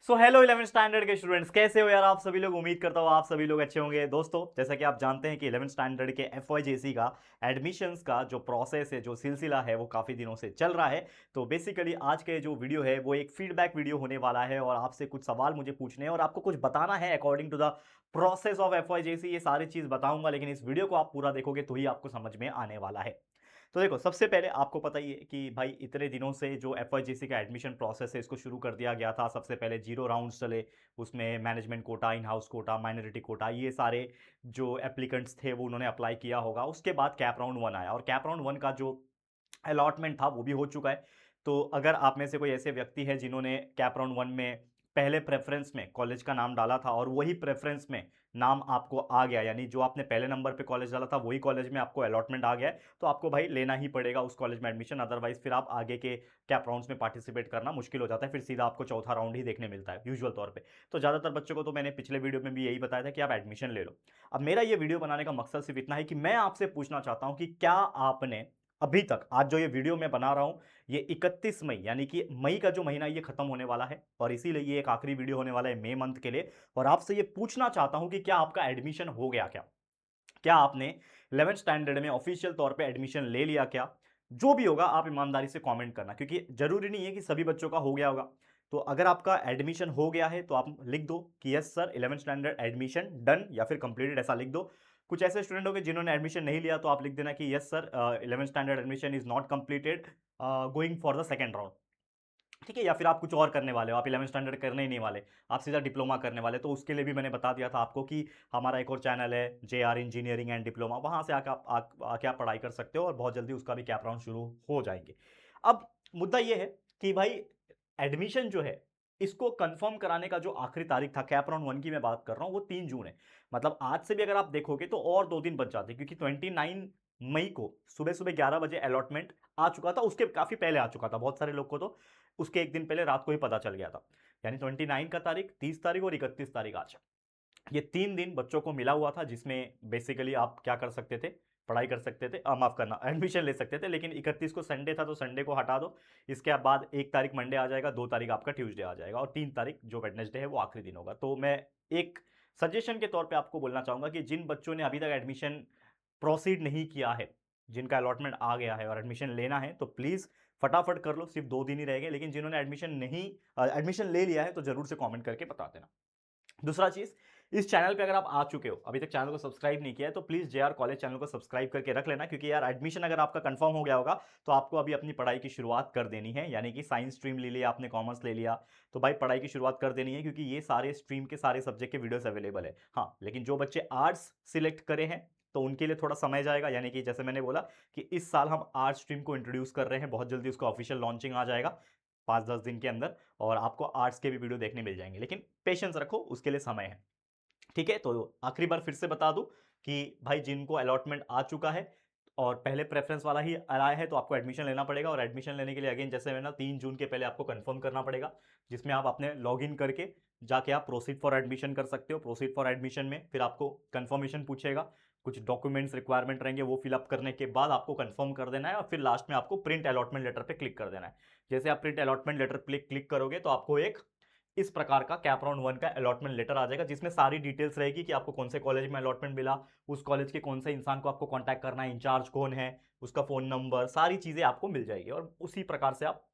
So hello 11th standard के students, कैसे हो यार आप सभी लोग। उम्मीद करता हूँ आप सभी लोग अच्छे होंगे। दोस्तों, जैसा कि आप जानते हैं कि 11th स्टैंडर्ड के एफवाईजेसी का एडमिशन्स का जो प्रोसेस है, जो सिलसिला है, वो काफ़ी दिनों से चल रहा है। तो बेसिकली आज के जो वीडियो है वो एक फीडबैक वीडियो होने वाला है और आपसे कुछ सवाल मुझे पूछने हैं और आपको कुछ बताना है according to the process of FYJC. ये सारी चीज़ बताऊंगा, लेकिन इस वीडियो को आप पूरा देखोगे तो ही आपको समझ में आने वाला है। तो देखो, सबसे पहले आपको पता ही है कि भाई इतने दिनों से जो एफवाईजीसी का एडमिशन प्रोसेस है इसको शुरू कर दिया गया था। सबसे पहले 0 राउंड्स चले, उसमें management quota, in house quota, minority quota, ये सारे जो एप्लीकेंट्स थे वो उन्होंने अप्लाई किया होगा। उसके बाद कैप राउंड 1 आया और कैप राउंड 1 का जो अलॉटमेंट था वो भी हो चुका है। तो अगर आप में से कोई ऐसे व्यक्ति है जिन्होंने कैप राउंड 1 में पहले प्रेफ़रेंस में कॉलेज का नाम डाला था और वही प्रेफ़रेंस में नाम आपको आ गया, यानी जो आपने पहले नंबर पे कॉलेज डाला था वही कॉलेज में आपको अलॉटमेंट आ गया है, तो आपको भाई लेना ही पड़ेगा उस कॉलेज में एडमिशन। अदरवाइज़ फिर आप आगे के कैप राउंड्स में पार्टिसिपेट करना मुश्किल हो जाता है, फिर सीधा आपको चौथा राउंड ही देखने मिलता है यूजुअल तौर पे। तो ज़्यादातर बच्चों को तो मैंने पिछले वीडियो में भी यही बताया था कि आप एडमिशन ले लो। अब मेरा ये वीडियो बनाने का मकसद सिर्फ़ इतना है कि मैं आपसे पूछना चाहता हूँ कि क्या आपने अभी तक, आज जो ये वीडियो मैं बना रहा हूँ, ये 31 मई यानी कि मई का जो महीना ये खत्म होने वाला है और इसीलिए ये एक आखिरी वीडियो होने वाला है मई मंथ के लिए। और आपसे ये पूछना चाहता हूं कि क्या आपका एडमिशन हो गया क्या? क्या आपने 11th स्टैंडर्ड में ऑफिशियल तौर पे एडमिशन ले लिया क्या? जो भी होगा आप ईमानदारी से कमेंट करना, क्योंकि जरूरी नहीं है कि सभी बच्चों का हो गया होगा। तो अगर आपका एडमिशन हो गया है तो आप लिख दो कि yes sir 11th standard admission done या फिर कंप्लीटेड, ऐसा लिख दो। कुछ ऐसे स्टूडेंट होंगे जिन्होंने एडमिशन नहीं लिया तो आप लिख देना कि yes sir 11th standard admission is not completed, going for the second round. ठीक है, या फिर आप कुछ और करने वाले हो, आप 11th स्टैंडर्ड करने ही नहीं वाले, आप सीधा डिप्लोमा करने वाले, तो उसके लिए भी मैंने बता दिया था आपको कि हमारा एक और चैनल है JR इंजीनियरिंग एंड डिप्लोमा, वहाँ से आके आप पढ़ाई कर सकते हो और बहुत जल्दी उसका भी कैप राउंड शुरू हो जाएंगे। अब मुद्दा ये है कि भाई एडमिशन जो है इसको कंफर्म कराने का जो आखिरी तारीख था, कैप राउंड 1 की मैं बात कर रहा हूँ, वो 3 जून है। मतलब आज से भी अगर आप देखोगे तो और 2 दिन बच जाते, क्योंकि 29 मई को सुबह-सुबह 11 बजे अलॉटमेंट आ चुका था, उसके काफ़ी पहले आ चुका था। बहुत सारे लोग को तो उसके 1 दिन पहले रात को ही पता चल गया था। यानी 29 का तारीख, 30 तारीख और 31 तारीख आज। ये 3 दिन बच्चों को मिला हुआ था जिसमें बेसिकली आप क्या कर सकते थे, पढ़ाई कर सकते थे, माफ़ करना, एडमिशन ले सकते थे। लेकिन 31 को संडे था तो संडे को हटा दो। इसके बाद 1 तारीख मंडे आ जाएगा, 2 तारीख आपका ट्यूसडे आ जाएगा और 3 तारीख जो वेडनेसडे है वो आखिरी दिन होगा। तो मैं एक सजेशन के तौर पे आपको बोलना चाहूँगा कि जिन बच्चों ने अभी तक एडमिशन प्रोसीड नहीं किया है, जिनका अलॉटमेंट आ गया है और एडमिशन लेना है, तो प्लीज़ फटाफट कर लो, सिर्फ 2 दिन ही रह गए। लेकिन जिन्होंने एडमिशन ले लिया है तो ज़रूर से कमेंट करके बता देना। दूसरा चीज़, इस चैनल पे अगर आप आ चुके हो, अभी तक चैनल को सब्सक्राइब नहीं किया है, तो प्लीज़ जेआर कॉलेज चैनल को सब्सक्राइब करके रख लेना, क्योंकि यार एडमिशन अगर आपका कंफर्म हो गया होगा तो आपको अभी अपनी पढ़ाई की शुरुआत कर देनी है। यानी कि साइंस स्ट्रीम ले लिया आपने, कॉमर्स ले लिया, तो भाई पढ़ाई की शुरुआत कर देनी है, क्योंकि ये सारे स्ट्रीम के सारे सब्जेक्ट के वीडियोस अवेलेबल है। हाँ, लेकिन जो बच्चे आर्ट्स सिलेक्ट करे हैं तो उनके लिए थोड़ा समय जाएगा। यानी कि जैसे मैंने बोला कि इस साल हम आर्ट्स स्ट्रीम को इंट्रोड्यूस कर रहे हैं, बहुत जल्दी उसका ऑफिशियल लॉन्चिंग आ जाएगा 5-10 दिन के अंदर, और आपको आर्ट्स के भी वीडियो देखने मिल जाएंगे। लेकिन पेशेंस रखो, उसके लिए समय है। ठीक है, तो आखिरी बार फिर से बता दूं कि भाई जिनको अलॉटमेंट आ चुका है और पहले प्रेफरेंस वाला ही आया है तो आपको एडमिशन लेना पड़ेगा। और एडमिशन लेने के लिए अगेन जैसे मैंने 3 जून के पहले आपको कंफर्म करना पड़ेगा, जिसमें आप अपने लॉगिन करके जाके आप प्रोसीड फॉर एडमिशन कर सकते हो। प्रोसीड फॉर एडमिशन में फिर आपको कंफर्मेशन पूछेगा, कुछ डॉक्यूमेंट्स रिक्वायरमेंट रहेंगे, वो फिलअप करने के बाद आपको कंफर्म कर देना है और फिर लास्ट में आपको प्रिंट अलॉटमेंट लेटर पे क्लिक कर देना है। जैसे आप प्रिंट अलॉटमेंट लेटर पे क्लिक करोगे तो आपको एक इस प्रकार का कैप राउंड 1 का अलॉटमेंट लेटर आ जाएगा, जिसमें सारी डिटेल्स रहेगी कि आपको कौन से कॉलेज में अलॉटमेंट मिला, उस कॉलेज के कौन से इंसान को आपको कांटेक्ट करना है, इंचार्ज कौन है, उसका फ़ोन नंबर, सारी चीज़ें आपको मिल जाएगी। और उसी प्रकार से आप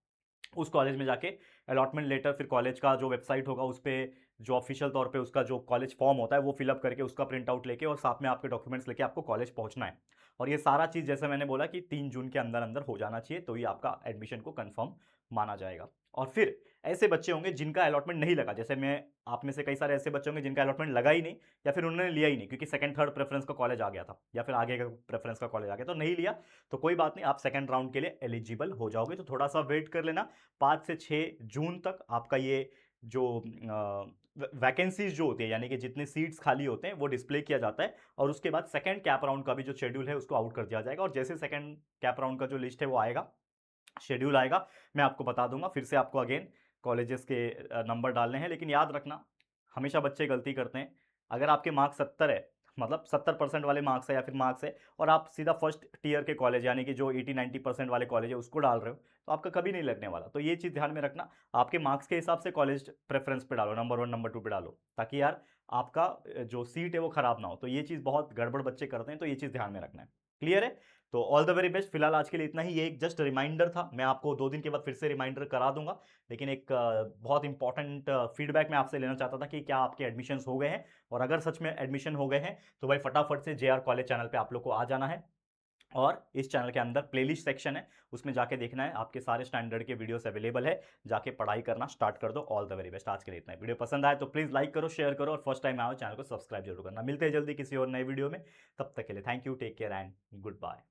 उस कॉलेज में जाके अलॉटमेंट लेटर, फिर कॉलेज का जो वेबसाइट होगा उस पे जो ऑफिशियल तौर पे उसका जो कॉलेज फॉर्म होता है वो फिलअप करके उसका प्रिंट आउट लेके और साथ में आपके डॉक्यूमेंट्स लेके आपको कॉलेज पहुंचना है। और ये सारा चीज़ जैसे मैंने बोला कि 3 जून के अंदर अंदर हो जाना चाहिए, तो ये आपका एडमिशन को कंफर्म माना जाएगा। और फिर ऐसे बच्चे होंगे जिनका अलॉटमेंट नहीं लगा, जैसे मैं, आप में से कई सारे ऐसे बच्चे होंगे जिनका अलॉटमेंट लगा ही नहीं या फिर उन्होंने लिया ही नहीं क्योंकि सेकंड थर्ड प्रेफरेंस का कॉलेज आ गया था या फिर आगे का प्रेफरेंस का कॉलेज आ गया तो नहीं लिया। तो कोई बात नहीं, आप सेकंड राउंड के लिए एलिजिबल हो जाओगे, तो थोड़ा सा वेट कर लेना। 5 से 6 जून तक आपका ये जो वैकेंसीज जो होती है, यानी कि जितने सीट्स खाली होते हैं वो डिस्प्ले किया जाता है और उसके बाद सेकंड कैप राउंड का भी जो शेड्यूल है उसको आउट कर दिया जाएगा। और जैसे सेकंड कैप राउंड का जो लिस्ट है वो आएगा, शेड्यूल आएगा, मैं आपको बता दूंगा। फिर से आपको अगेन कॉलेजेस के नंबर डालने हैं, लेकिन याद रखना, हमेशा बच्चे गलती करते हैं। अगर आपके मार्क्स 70 है, मतलब 70% वाले मार्क्स है या फिर मार्क्स है और आप सीधा फर्स्ट टीयर के कॉलेज यानी कि जो 80-90% वाले कॉलेज है उसको डाल रहे हो, तो आपका कभी नहीं लगने वाला। तो ये चीज़ ध्यान में रखना, आपके मार्क्स के हिसाब से कॉलेज प्रेफरेंस पे डालो, नंबर 1 नंबर 2 पे डालो, ताकि यार आपका जो सीट है वो खराब ना हो। तो ये चीज़ बहुत गड़बड़ बच्चे करते हैं, तो ये चीज़ ध्यान में रखना है। क्लियर है? तो ऑल द वेरी बेस्ट। फिलहाल आज के लिए इतना ही, ये एक जस्ट रिमाइंडर था। मैं आपको 2 दिन के बाद फिर से रिमाइंडर करा दूँगा। लेकिन एक बहुत इंपॉर्टेंट फीडबैक मैं आपसे लेना चाहता था कि क्या आपके एडमिशन्स हो गए हैं? और अगर सच में एडमिशन हो गए हैं, तो भाई फटाफट से जेआर कॉलेज चैनल पे आप लोग को आ जाना है। और इस चैनल के अंदर प्लेलिस्ट सेक्शन है, उसमें जाके देखना है, आपके सारे स्टैंडर्ड के वीडियोस अवेलेबल है, जाके पढ़ाई करना स्टार्ट कर दो। All the very best. आज के लिए इतना ही। वीडियो पसंद आए तो प्लीज़ लाइक करो, शेयर करो और फर्स्ट टाइम आओ चैनल को सब्सक्राइब जरूर करना। मिलते हैं जल्दी किसी और नए वीडियो में, तब तक के लिए thank you, take care and good bye.